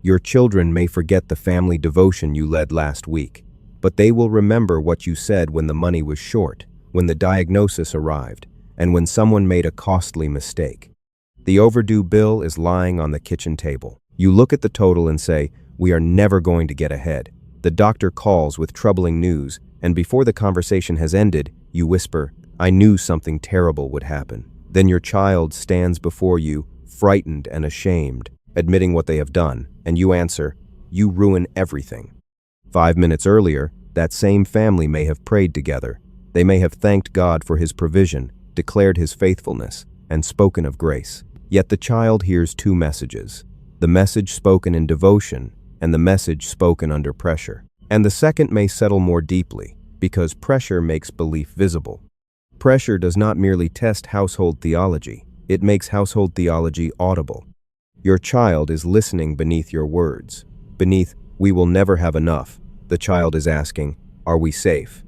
Your children may forget the family devotion you led last week, but they will remember what you said when the money was short, when the diagnosis arrived, and when someone made a costly mistake. The overdue bill is lying on the kitchen table. You look at the total and say, "We are never going to get ahead." The doctor calls with troubling news, and before the conversation has ended, you whisper, "I knew something terrible would happen." Then your child stands before you, frightened and ashamed, admitting what they have done, and you answer, "You ruin everything." 5 minutes earlier, that same family may have prayed together. They may have thanked God for His provision, declared His faithfulness, and spoken of grace. Yet the child hears two messages: the message spoken in devotion and the message spoken under pressure. And the second may settle more deeply, because pressure makes belief visible. Pressure does not merely test household theology, it makes household theology audible. Your child is listening beneath your words. Beneath, "We will never have enough," the child is asking, "Are we safe?"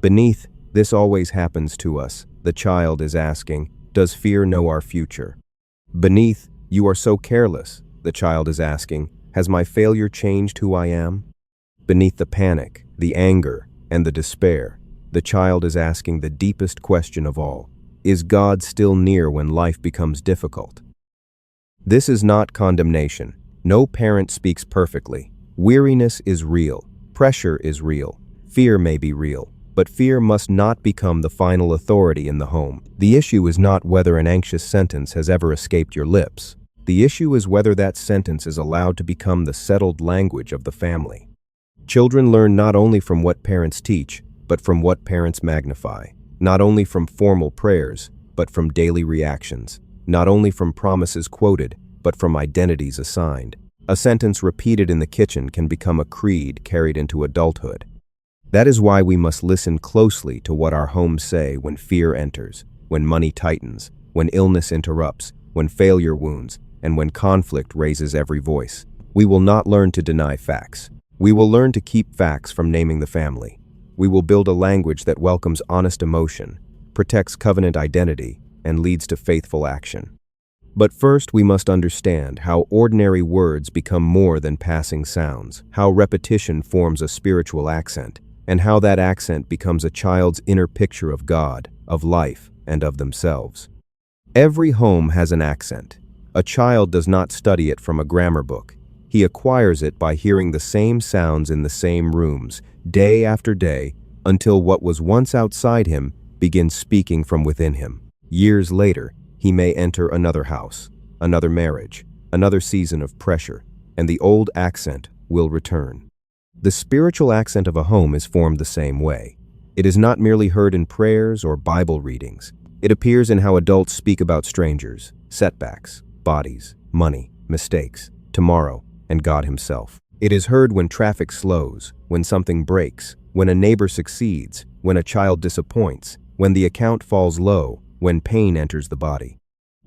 Beneath, "This always happens to us," the child is asking, "Does fear know our future?" Beneath, "You are so careless," the child is asking, "Has my failure changed who I am?" Beneath the panic, the anger, and the despair, the child is asking the deepest question of all: Is God still near when life becomes difficult? This is not condemnation. No parent speaks perfectly. Weariness is real. Pressure is real. Fear may be real, but fear must not become the final authority in the home. The issue is not whether an anxious sentence has ever escaped your lips. The issue is whether that sentence is allowed to become the settled language of the family. Children learn not only from what parents teach, but from what parents magnify. Not only from formal prayers, but from daily reactions. Not only from promises quoted, but from identities assigned. A sentence repeated in the kitchen can become a creed carried into adulthood. That is why we must listen closely to what our homes say when fear enters, when money tightens, when illness interrupts, when failure wounds, and when conflict raises every voice. We will not learn to deny facts. We will learn to keep facts from naming the family. We will build a language that welcomes honest emotion, protects covenant identity, and leads to faithful action. But first, we must understand how ordinary words become more than passing sounds, how repetition forms a spiritual accent, and how that accent becomes a child's inner picture of God, of life, and of themselves. Every home has an accent. A child does not study it from a grammar book. He acquires it by hearing the same sounds in the same rooms, day after day, until what was once outside him begins speaking from within him. Years later, he may enter another house, another marriage, another season of pressure, and the old accent will return. The spiritual accent of a home is formed the same way. It is not merely heard in prayers or Bible readings. It appears in how adults speak about strangers, setbacks, bodies, money, mistakes, tomorrow, and God Himself. It is heard when traffic slows, when something breaks, when a neighbor succeeds, when a child disappoints, when the account falls low, when pain enters the body.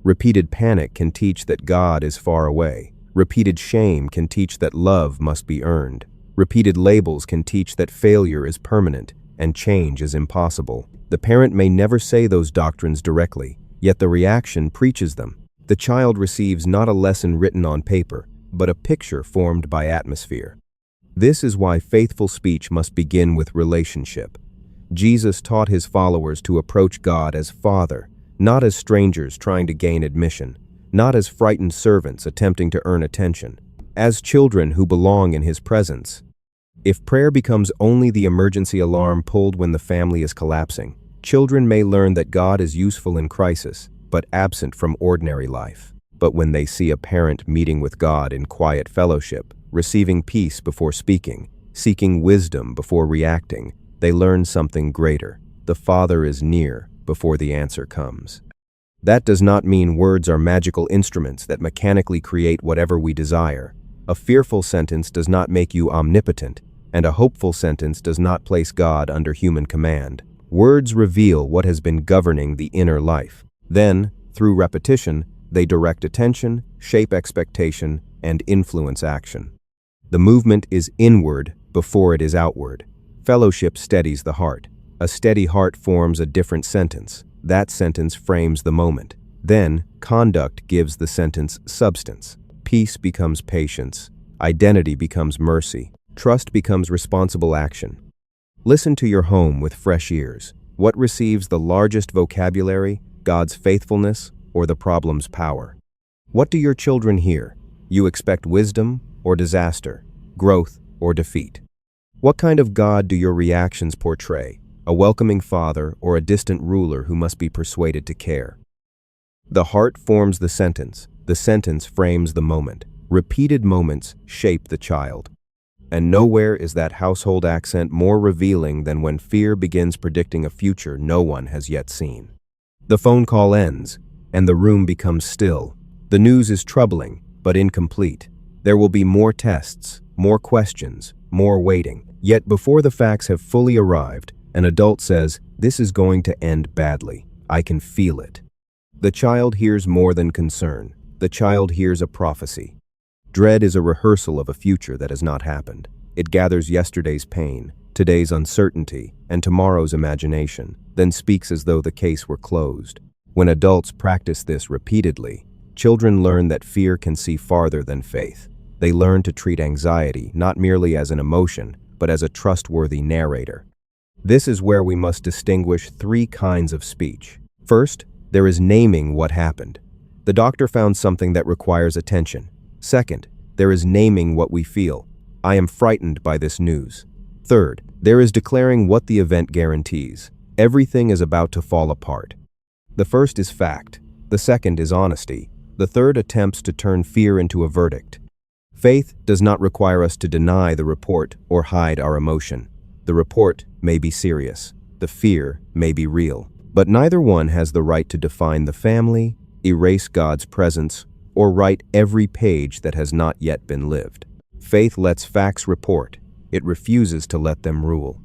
Repeated panic can teach that God is far away. Repeated shame can teach that love must be earned. Repeated labels can teach that failure is permanent and change is impossible. The parent may never say those doctrines directly, yet the reaction preaches them. The child receives not a lesson written on paper, but a picture formed by atmosphere. This is why faithful speech must begin with relationship. Jesus taught His followers to approach God as Father, not as strangers trying to gain admission, not as frightened servants attempting to earn attention, as children who belong in His presence. If prayer becomes only the emergency alarm pulled when the family is collapsing, children may learn that God is useful in crisis, but absent from ordinary life. But when they see a parent meeting with God in quiet fellowship, receiving peace before speaking, seeking wisdom before reacting, they learn something greater. The Father is near before the answer comes. That does not mean words are magical instruments that mechanically create whatever we desire. A fearful sentence does not make you omnipotent, and a hopeful sentence does not place God under human command. Words reveal what has been governing the inner life. Then, through repetition, they direct attention, shape expectation, and influence action. The movement is inward before it is outward. Fellowship steadies the heart. A steady heart forms a different sentence. That sentence frames the moment. Then, conduct gives the sentence substance. Peace becomes patience. Identity becomes mercy. Trust becomes responsible action. Listen to your home with fresh ears. What receives the largest vocabulary, God's faithfulness, or the problem's power? What do your children hear? You expect wisdom or disaster, growth or defeat? What kind of God do your reactions portray? A welcoming father or a distant ruler who must be persuaded to care? The heart forms the sentence frames the moment. Repeated moments shape the child. And nowhere is that household accent more revealing than when fear begins predicting a future no one has yet seen. The phone call ends, and the room becomes still. The news is troubling, but incomplete. There will be more tests, more questions, more waiting. Yet before the facts have fully arrived, an adult says, "This is going to end badly. I can feel it." The child hears more than concern. The child hears a prophecy. Dread is a rehearsal of a future that has not happened. It gathers yesterday's pain, today's uncertainty, and tomorrow's imagination, then speaks as though the case were closed. When adults practice this repeatedly, children learn that fear can see farther than faith. They learn to treat anxiety not merely as an emotion, but as a trustworthy narrator. This is where we must distinguish three kinds of speech. First, there is naming what happened. The doctor found something that requires attention. Second, there is naming what we feel. I am frightened by this news. Third, there is declaring what the event guarantees. Everything is about to fall apart. The first is fact. The second is honesty. The third attempts to turn fear into a verdict. Faith does not require us to deny the report or hide our emotion. The report may be serious. The fear may be real. But neither one has the right to define the family, erase God's presence, or write every page that has not yet been lived. Faith lets facts report. It refuses to let them rule.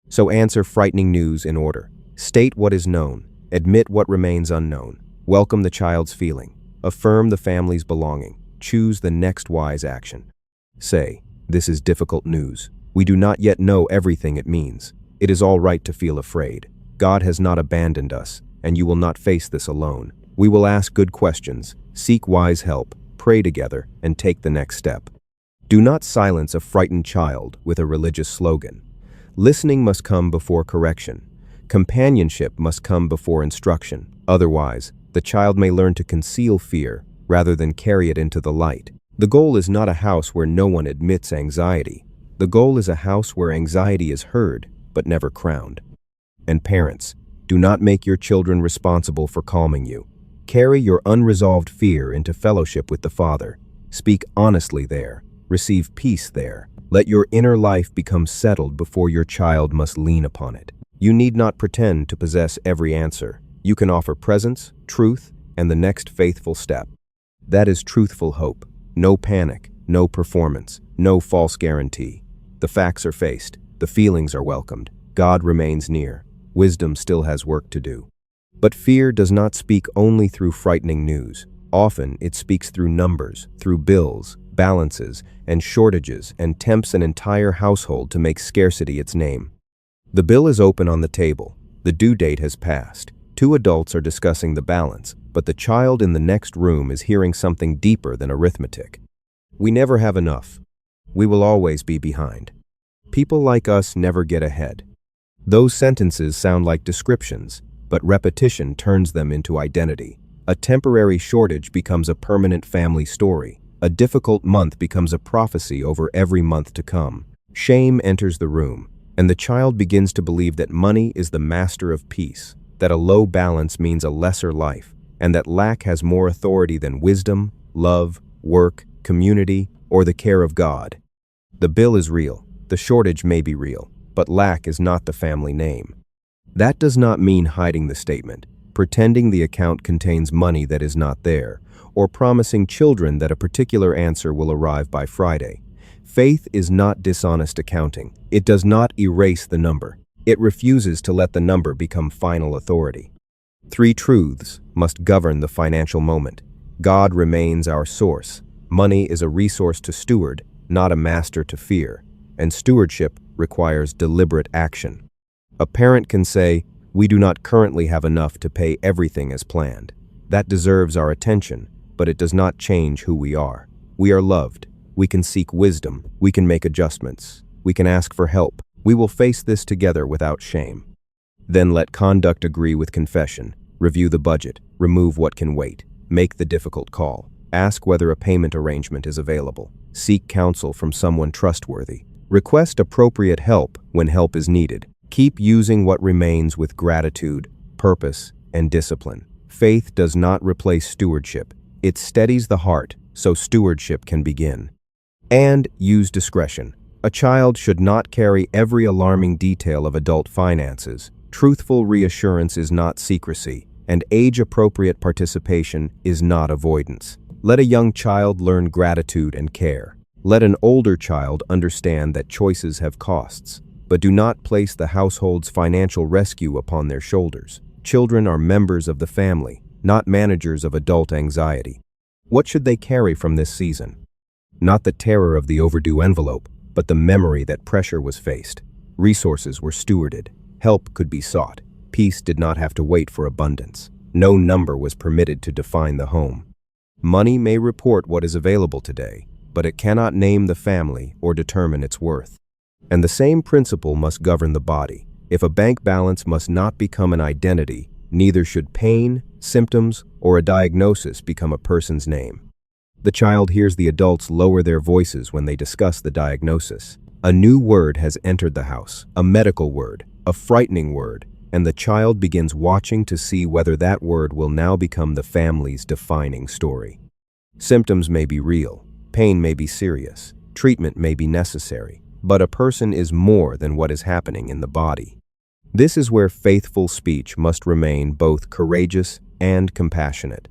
So answer frightening news in order. State what is known. Admit what remains unknown. Welcome the child's feeling. Affirm the family's belonging. Choose the next wise action. Say, "This is difficult news. We do not yet know everything it means. It is all right to feel afraid. God has not abandoned us, and you will not face this alone. We will ask good questions, seek wise help, pray together, and take the next step." Do not silence a frightened child with a religious slogan. Listening must come before correction. Companionship must come before instruction. Otherwise, the child may learn to conceal fear rather than carry it into the light. The goal is not a house where no one admits anxiety. The goal is a house where anxiety is heard, but never crowned. And parents, do not make your children responsible for calming you. Carry your unresolved fear into fellowship with the Father. Speak honestly there. Receive peace there. Let your inner life become settled before your child must lean upon it. You need not pretend to possess every answer. You can offer presence, truth, and the next faithful step. That is truthful hope. No panic, no performance, no false guarantee. The facts are faced. The feelings are welcomed. God remains near. Wisdom still has work to do. But fear does not speak only through frightening news. Often it speaks through numbers, through bills, balances, and shortages, and tempts an entire household to make scarcity its name. The bill is open on the table. The due date has passed. Two adults are discussing the balance, but the child in the next room is hearing something deeper than arithmetic. We never have enough. We will always be behind. People like us never get ahead. Those sentences sound like descriptions, but repetition turns them into identity. A temporary shortage becomes a permanent family story. A difficult month becomes a prophecy over every month to come. Shame enters the room, and the child begins to believe that money is the master of peace, that a low balance means a lesser life, and that lack has more authority than wisdom, love, work, community, or the care of God. The bill is real. The shortage may be real, but lack is not the family name. That does not mean hiding the statement, pretending the account contains money that is not there, or promising children that a particular answer will arrive by Friday. Faith is not dishonest accounting. It does not erase the number. It refuses to let the number become final authority. Three truths must govern the financial moment. God remains our source. Money is a resource to steward, not a master to fear. And stewardship requires deliberate action. A parent can say, "We do not currently have enough to pay everything as planned." That deserves our attention, but it does not change who we are. We are loved. We can seek wisdom. We can make adjustments. We can ask for help. We will face this together without shame. Then let conduct agree with confession. Review the budget. Remove what can wait. Make the difficult call. Ask whether a payment arrangement is available. Seek counsel from someone trustworthy. Request appropriate help when help is needed. Keep using what remains with gratitude, purpose, and discipline. Faith does not replace stewardship. It steadies the heart so stewardship can begin. And use discretion. A child should not carry every alarming detail of adult finances. Truthful reassurance is not secrecy, and age-appropriate participation is not avoidance. Let a young child learn gratitude and care. Let an older child understand that choices have costs, but do not place the household's financial rescue upon their shoulders. Children are members of the family, not managers of adult anxiety. What should they carry from this season? Not the terror of the overdue envelope, but the memory that pressure was faced. Resources were stewarded. Help could be sought. Peace did not have to wait for abundance. No number was permitted to define the home. Money may report what is available today, but it cannot name the family or determine its worth. And the same principle must govern the body. If a bank balance must not become an identity, neither should pain, symptoms, or a diagnosis become a person's name. The child hears the adults lower their voices when they discuss the diagnosis. A new word has entered the house, a medical word, a frightening word, and the child begins watching to see whether that word will now become the family's defining story. Symptoms may be real, pain may be serious, treatment may be necessary, but a person is more than what is happening in the body. This is where faithful speech must remain both courageous and compassionate.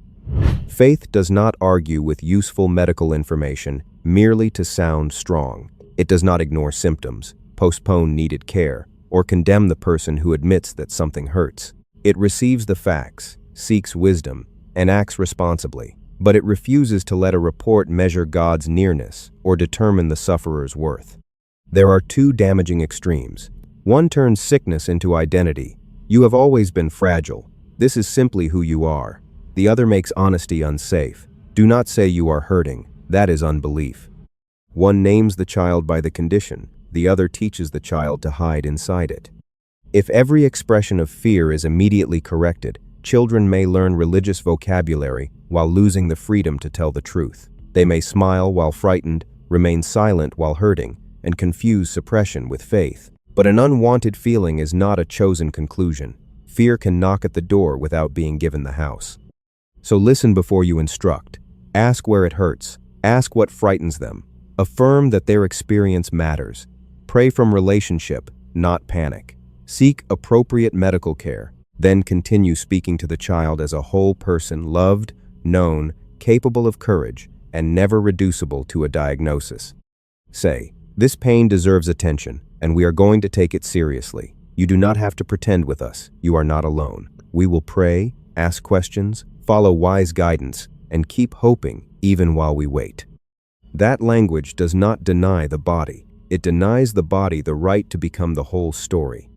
Faith does not argue with useful medical information merely to sound strong. It does not ignore symptoms, postpone needed care, or condemn the person who admits that something hurts. It receives the facts, seeks wisdom, and acts responsibly, but it refuses to let a report measure God's nearness or determine the sufferer's worth. There are two damaging extremes. One turns sickness into identity. You have always been fragile. This is simply who you are. The other makes honesty unsafe. Do not say you are hurting. That is unbelief. One names the child by the condition. The other teaches the child to hide inside it. If every expression of fear is immediately corrected, children may learn religious vocabulary while losing the freedom to tell the truth. They may smile while frightened, remain silent while hurting, and confuse suppression with faith. But an unwanted feeling is not a chosen conclusion. Fear can knock at the door without being given the house. So listen before you instruct. Ask where it hurts. Ask what frightens them. Affirm that their experience matters. Pray from relationship, not panic. Seek appropriate medical care. Then continue speaking to the child as a whole person, loved, known, capable of courage, and never reducible to a diagnosis. Say, "This pain deserves attention, and we are going to take it seriously. You do not have to pretend with us. You are not alone. We will pray, ask questions, follow wise guidance, and keep hoping even while we wait." That language does not deny the body. It denies the body the right to become the whole story.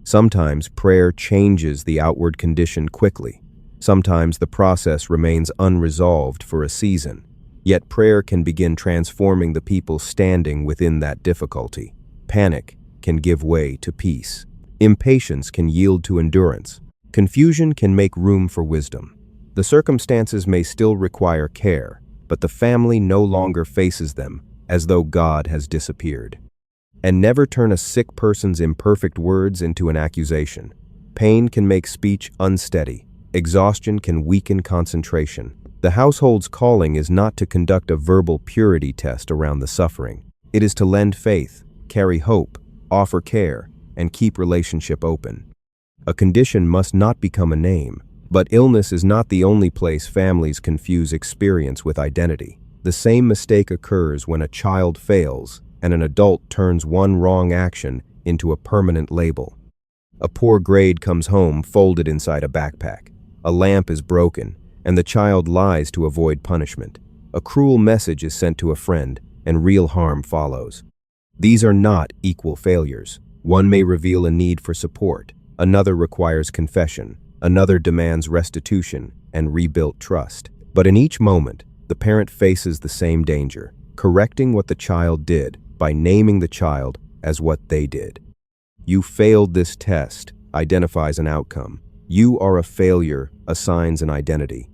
Sometimes prayer changes the outward condition quickly. Sometimes the process remains unresolved for a season. Yet prayer can begin transforming the people standing within that difficulty. Panic can give way to peace. Impatience can yield to endurance. Confusion can make room for wisdom. The circumstances may still require care, but the family no longer faces them as though God has disappeared. And never turn a sick person's imperfect words into an accusation. Pain can make speech unsteady. Exhaustion can weaken concentration. The household's calling is not to conduct a verbal purity test around the suffering. It is to lend faith, carry hope, offer care, and keep relationship open. A condition must not become a name, but illness is not the only place families confuse experience with identity. The same mistake occurs when a child fails and an adult turns one wrong action into a permanent label. A poor grade comes home folded inside a backpack. A lamp is broken, and the child lies to avoid punishment. A cruel message is sent to a friend, and real harm follows. These are not equal failures. One may reveal a need for support, another requires confession, another demands restitution and rebuilt trust. But in each moment, the parent faces the same danger. correcting what the child did by naming the child as what they did. You failed this test identifies an outcome. You are a failure assigns an identity.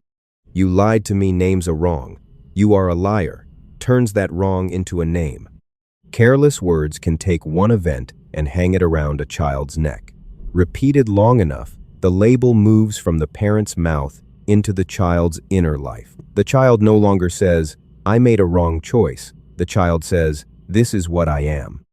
You lied to me names a wrong. You are a liar turns that wrong into a name. Careless words can take one event and hang it around a child's neck. Repeated long enough, the label moves from the parent's mouth into the child's inner life. The child no longer says, "I made a wrong choice." The child says, "This is what I am."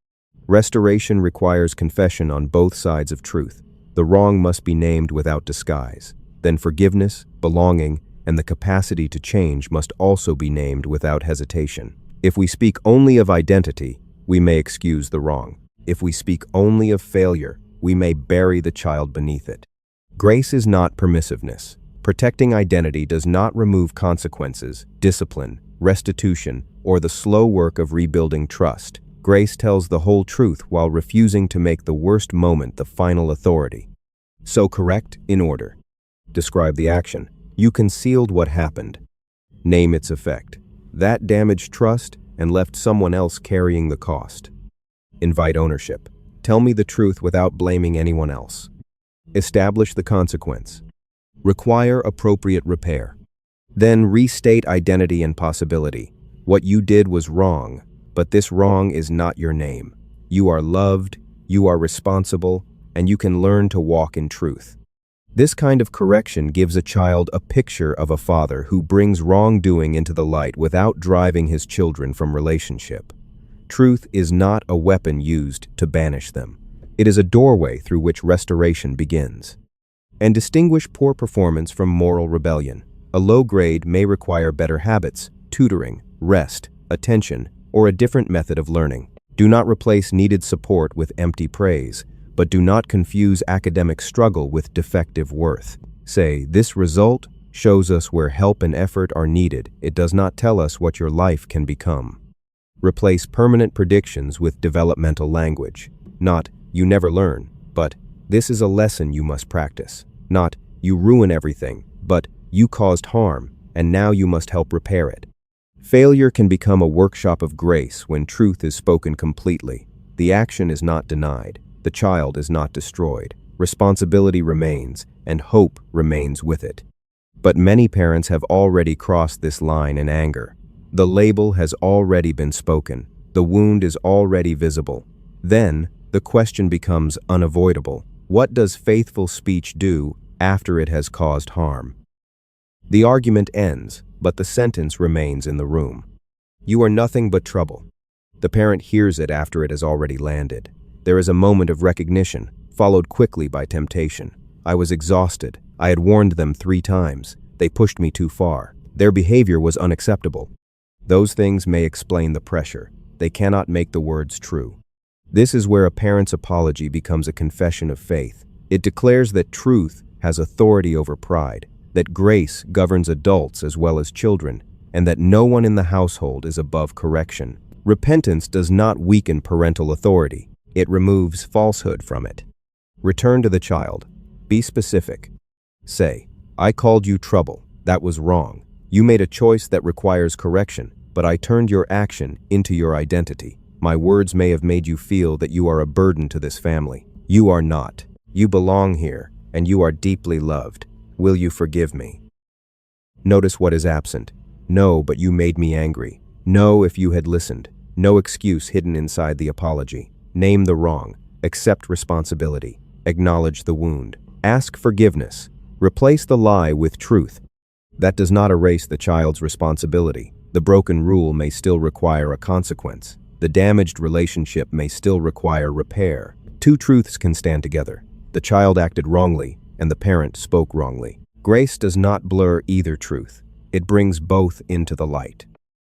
Restoration requires confession on both sides of truth. The wrong must be named without disguise. Then forgiveness, belonging, and the capacity to change must also be named without hesitation. If we speak only of identity, we may excuse the wrong. If we speak only of failure, we may bury the child beneath it. Grace is not permissiveness. Protecting identity does not remove consequences, discipline, restitution, or the slow work of rebuilding trust. Grace tells the whole truth while refusing to make the worst moment the final authority. So correct in order. Describe the action. You concealed what happened. Name its effect. That damaged trust and left someone else carrying the cost. Invite ownership. Tell me the truth without blaming anyone else. Establish the consequence. Require appropriate repair. Then restate identity and possibility. What you did was wrong, but this wrong is not your name. You are loved, you are responsible, and you can learn to walk in truth. This kind of correction gives a child a picture of a father who brings wrongdoing into the light without driving his children from relationship. Truth is not a weapon used to banish them. It is a doorway through which restoration begins. And distinguish poor performance from moral rebellion. A low grade may require better habits, tutoring, rest, attention, or a different method of learning. Do not replace needed support with empty praise, but do not confuse academic struggle with defective worth. Say, this result shows us where help and effort are needed. It does not tell us what your life can become. Replace permanent predictions with developmental language. Not, you never learn, but this is a lesson you must practice. Not, you ruin everything, but you caused harm, and now you must help repair it. Failure can become a workshop of grace when truth is spoken completely. The action is not denied. The child is not destroyed. Responsibility remains, and hope remains with it. But many parents have already crossed this line in anger. The label has already been spoken. The wound is already visible. Then, the question becomes unavoidable. What does faithful speech do after it has caused harm? The argument ends, but the sentence remains in the room. You are nothing but trouble. The parent hears it after it has already landed. There is a moment of recognition, followed quickly by temptation. I was exhausted. I had warned them 3 times. They pushed me too far. Their behavior was unacceptable. Those things may explain the pressure. They cannot make the words true. This is where a parent's apology becomes a confession of faith. It declares that truth has authority over pride, that grace governs adults as well as children, and that no one in the household is above correction. Repentance does not weaken parental authority. It removes falsehood from it. Return to the child. Be specific. Say, I called you trouble. That was wrong. You made a choice that requires correction, but I turned your action into your identity. My words may have made you feel that you are a burden to this family. You are not. You belong here, and you are deeply loved. Will you forgive me? Notice what is absent. No, but you made me angry. No, if you had listened. No excuse hidden inside the apology. Name the wrong. Accept responsibility. Acknowledge the wound. Ask forgiveness. Replace the lie with truth. That does not erase the child's responsibility. The broken rule may still require a consequence. The damaged relationship may still require repair. 2 truths can stand together. The child acted wrongly, and the parent spoke wrongly. Grace does not blur either truth. It brings both into the light.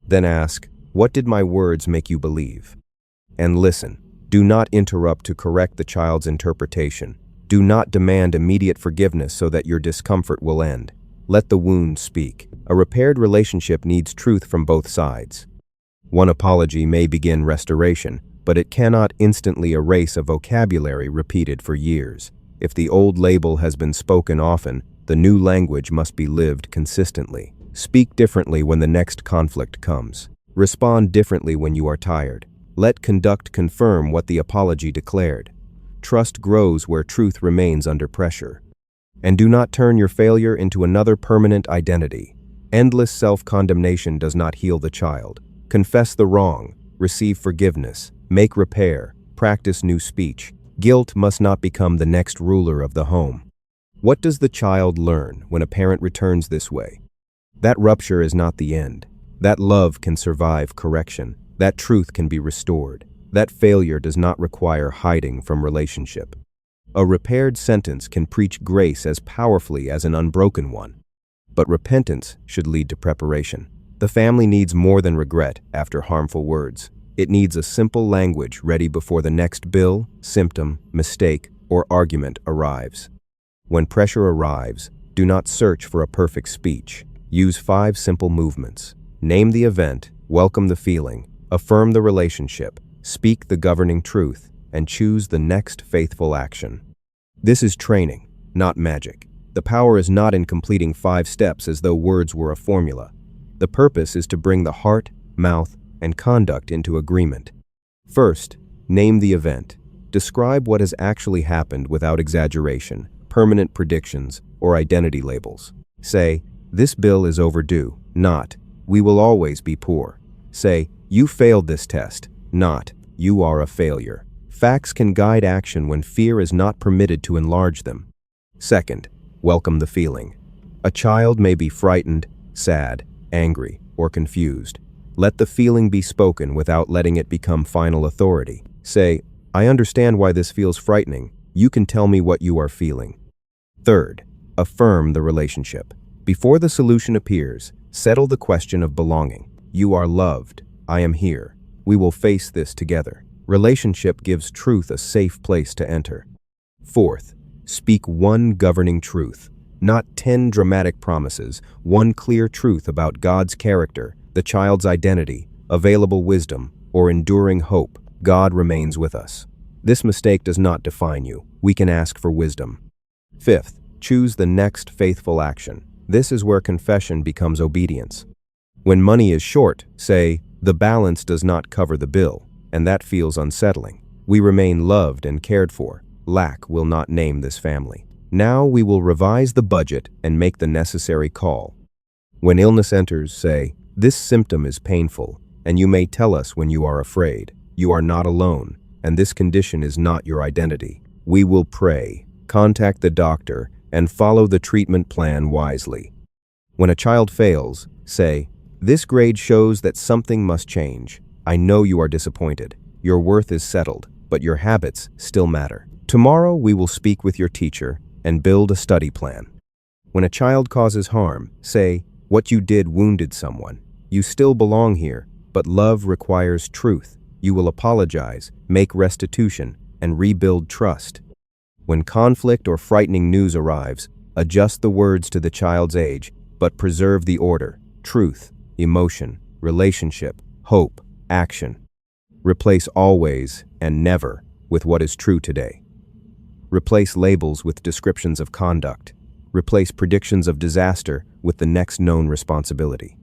Then ask, what did my words make you believe? And listen. Do not interrupt to correct the child's interpretation. Do not demand immediate forgiveness so that your discomfort will end. Let the wound speak. A repaired relationship needs truth from both sides. One apology may begin restoration, but it cannot instantly erase a vocabulary repeated for years. If the old label has been spoken often, the new language must be lived consistently. Speak differently when the next conflict comes. Respond differently when you are tired. Let conduct confirm what the apology declared. Trust grows where truth remains under pressure. And do not turn your failure into another permanent identity. Endless self-condemnation does not heal the child. Confess the wrong, receive forgiveness, make repair, practice new speech. Guilt must not become the next ruler of the home. What does the child learn when a parent returns this way? That rupture is not the end. That love can survive correction. That truth can be restored. That failure does not require hiding from relationship. A repaired sentence can preach grace as powerfully as an unbroken one. But repentance should lead to preparation. The family needs more than regret after harmful words. It needs a simple language ready before the next bill, symptom, mistake, or argument arrives. When pressure arrives, do not search for a perfect speech. Use 5 simple movements. Name the event, welcome the feeling, affirm the relationship, speak the governing truth, and choose the next faithful action. This is training, not magic. The power is not in completing 5 steps as though words were a formula. The purpose is to bring the heart, mouth, and conduct into agreement. First, name the event. Describe what has actually happened without exaggeration, permanent predictions, or identity labels. Say, this bill is overdue, not, we will always be poor. Say, you failed this test, not, you are a failure. Facts can guide action when fear is not permitted to enlarge them. Second, welcome the feeling. A child may be frightened, sad, angry, or confused. Let the feeling be spoken without letting it become final authority. Say, I understand why this feels frightening. You can tell me what you are feeling. Third, affirm the relationship. Before the solution appears, settle the question of belonging. You are loved. I am here. We will face this together. Relationship gives truth a safe place to enter. Fourth, speak one governing truth. Not 10 dramatic promises, one clear truth about God's character, the child's identity, available wisdom, or enduring hope. God remains with us. This mistake does not define you. We can ask for wisdom. Fifth, choose the next faithful action. This is where confession becomes obedience. When money is short, say, the balance does not cover the bill, and that feels unsettling. We remain loved and cared for. Lack will not name this family. Now we will revise the budget and make the necessary call. When illness enters, say, this symptom is painful, and you may tell us when you are afraid. You are not alone, and this condition is not your identity. We will pray, contact the doctor, and follow the treatment plan wisely. When a child fails, say, this grade shows that something must change. I know you are disappointed. Your worth is settled, but your habits still matter. Tomorrow we will speak with your teacher and build a study plan. When a child causes harm, say, what you did wounded someone. You still belong here, but love requires truth. You will apologize, make restitution, and rebuild trust. When conflict or frightening news arrives, adjust the words to the child's age, but preserve the order, truth, emotion, relationship, hope, action. Replace always and never with what is true today. Replace labels with descriptions of conduct. Replace predictions of disaster with the next known responsibility.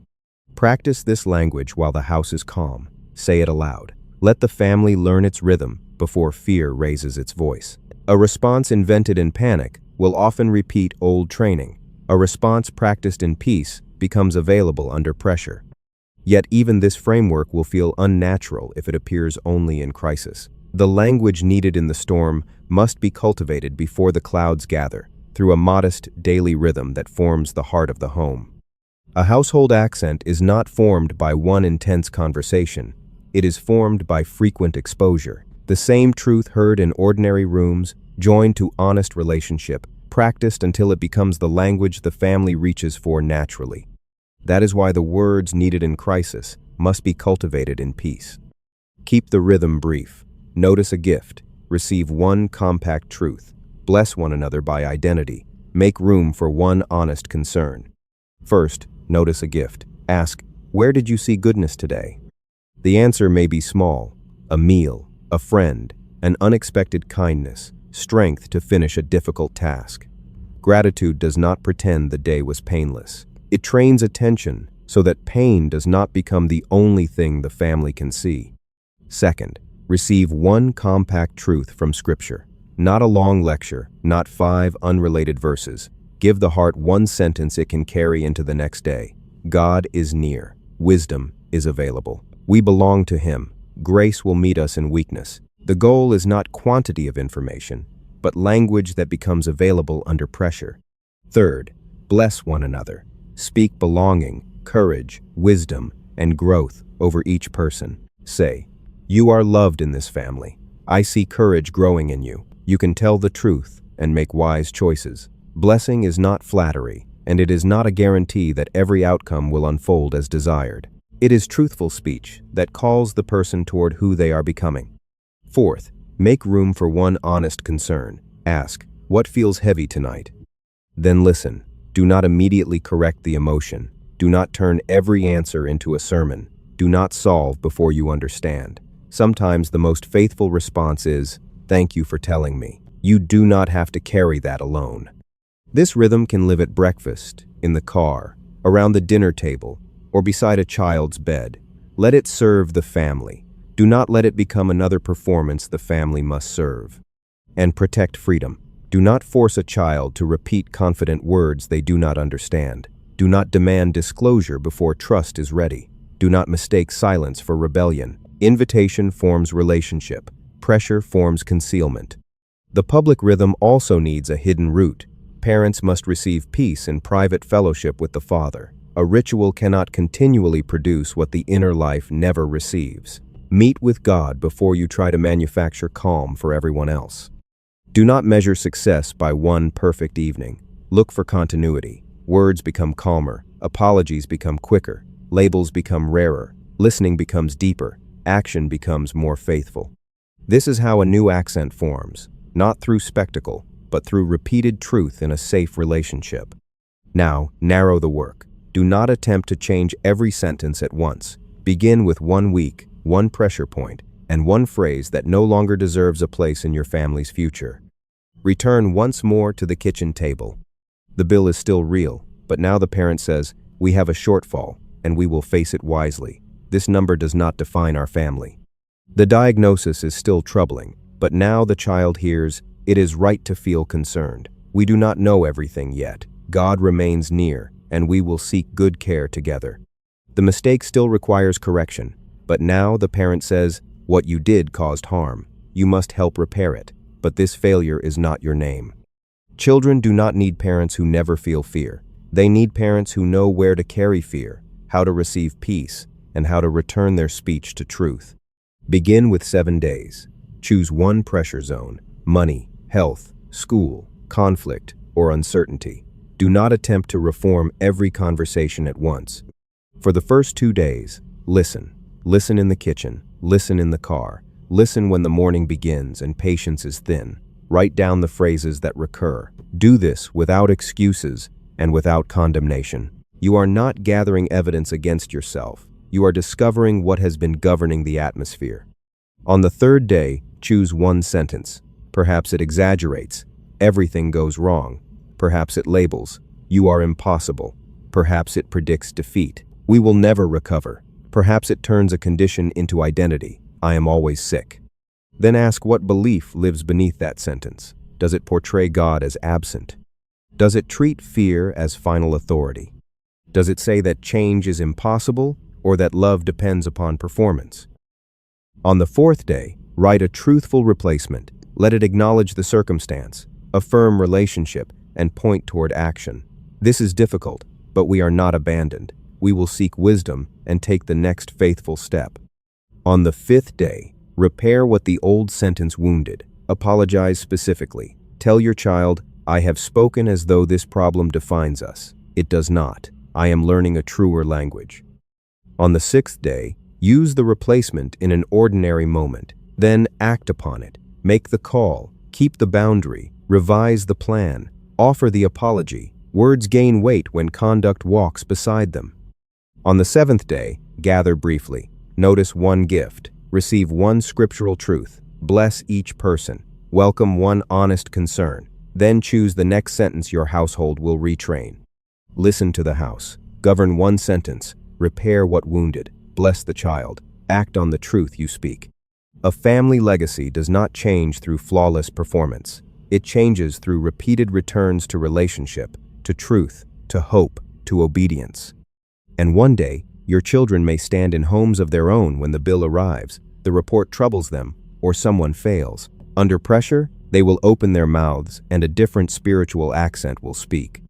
Practice this language while the house is calm. Say it aloud. Let the family learn its rhythm before fear raises its voice. A response invented in panic will often repeat old training. A response practiced in peace becomes available under pressure. Yet even this framework will feel unnatural if it appears only in crisis. The language needed in the storm must be cultivated before the clouds gather, through a modest daily rhythm that forms the heart of the home. A household accent is not formed by one intense conversation. It is formed by frequent exposure. The same truth heard in ordinary rooms, joined to honest relationship, practiced until it becomes the language the family reaches for naturally. That is why the words needed in crisis must be cultivated in peace. Keep the rhythm brief. Notice a gift. Receive one compact truth. Bless one another by identity. Make room for one honest concern. First, notice a gift. Ask, where did you see goodness today? The answer may be small, a meal, a friend, an unexpected kindness, strength to finish a difficult task. Gratitude does not pretend the day was painless. It trains attention, so that pain does not become the only thing the family can see. Second, receive one compact truth from Scripture. Not a long lecture, not 5 unrelated verses. Give the heart one sentence it can carry into the next day. God is near. Wisdom is available. We belong to Him. Grace will meet us in weakness. The goal is not quantity of information, but language that becomes available under pressure. Third, bless one another. Speak belonging, courage, wisdom, and growth over each person. Say, "You are loved in this family. I see courage growing in you. You can tell the truth and make wise choices." Blessing is not flattery, and it is not a guarantee that every outcome will unfold as desired. It is truthful speech that calls the person toward who they are becoming. Fourth, make room for one honest concern. Ask, "What feels heavy tonight?" Then listen. Do not immediately correct the emotion. Do not turn every answer into a sermon. Do not solve before you understand. Sometimes the most faithful response is, "Thank you for telling me." You do not have to carry that alone. This rhythm can live at breakfast, in the car, around the dinner table, or beside a child's bed. Let it serve the family. Do not let it become another performance the family must serve. And protect freedom. Do not force a child to repeat confident words they do not understand. Do not demand disclosure before trust is ready. Do not mistake silence for rebellion. Invitation forms relationship. Pressure forms concealment. The public rhythm also needs a hidden root. Parents must receive peace in private fellowship with the Father. A ritual cannot continually produce what the inner life never receives. Meet with God before you try to manufacture calm for everyone else. Do not measure success by one perfect evening. Look for continuity. Words become calmer, apologies become quicker, labels become rarer, listening becomes deeper, action becomes more faithful. This is how a new accent forms, not through spectacle, but through repeated truth in a safe relationship. Now, narrow the work. Do not attempt to change every sentence at once. Begin with 1 week, 1 pressure point, and 1 phrase that no longer deserves a place in your family's future. Return once more to the kitchen table. The bill is still real, but now the parent says, "We have a shortfall, and we will face it wisely. This number does not define our family." The diagnosis is still troubling, but now the child hears, "It is right to feel concerned. We do not know everything yet. God remains near, and we will seek good care together." The mistake still requires correction, but now the parent says, "What you did caused harm. You must help repair it, but this failure is not your name." Children do not need parents who never feel fear. They need parents who know where to carry fear, how to receive peace, and how to return their speech to truth. Begin with 7 days. Choose one pressure zone: money, health, school, conflict, or uncertainty. Do not attempt to reform every conversation at once. For the first 2 days, listen. Listen in the kitchen, listen in the car, listen when the morning begins and patience is thin. Write down the phrases that recur. Do this without excuses and without condemnation. You are not gathering evidence against yourself. You are discovering what has been governing the atmosphere. On the 3rd day, choose one sentence. Perhaps it exaggerates. Everything goes wrong. Perhaps it labels, "You are impossible." Perhaps it predicts defeat. "We will never recover." Perhaps it turns a condition into identity. "I am always sick." Then ask what belief lives beneath that sentence. Does it portray God as absent? Does it treat fear as final authority? Does it say that change is impossible or that love depends upon performance? On the 4th day, write a truthful replacement. Let it acknowledge the circumstance, affirm relationship, and point toward action. This is difficult, but we are not abandoned. We will seek wisdom and take the next faithful step. On the 5th day, repair what the old sentence wounded. Apologize specifically. Tell your child, "I have spoken as though this problem defines us. It does not. I am learning a truer language." On the 6th day, use the replacement in an ordinary moment. Then act upon it. Make the call. Keep the boundary. Revise the plan. Offer the apology. Words gain weight when conduct walks beside them. On the 7th day, gather briefly. Notice one gift. Receive one scriptural truth. Bless each person. Welcome one honest concern. Then choose the next sentence your household will retrain. Listen to the house. Govern one sentence. Repair what wounded. Bless the child. Act on the truth you speak. A family legacy does not change through flawless performance. It changes through repeated returns to relationship, to truth, to hope, to obedience. And one day, your children may stand in homes of their own when the bill arrives, the report troubles them, or someone fails. Under pressure, they will open their mouths and a different spiritual accent will speak.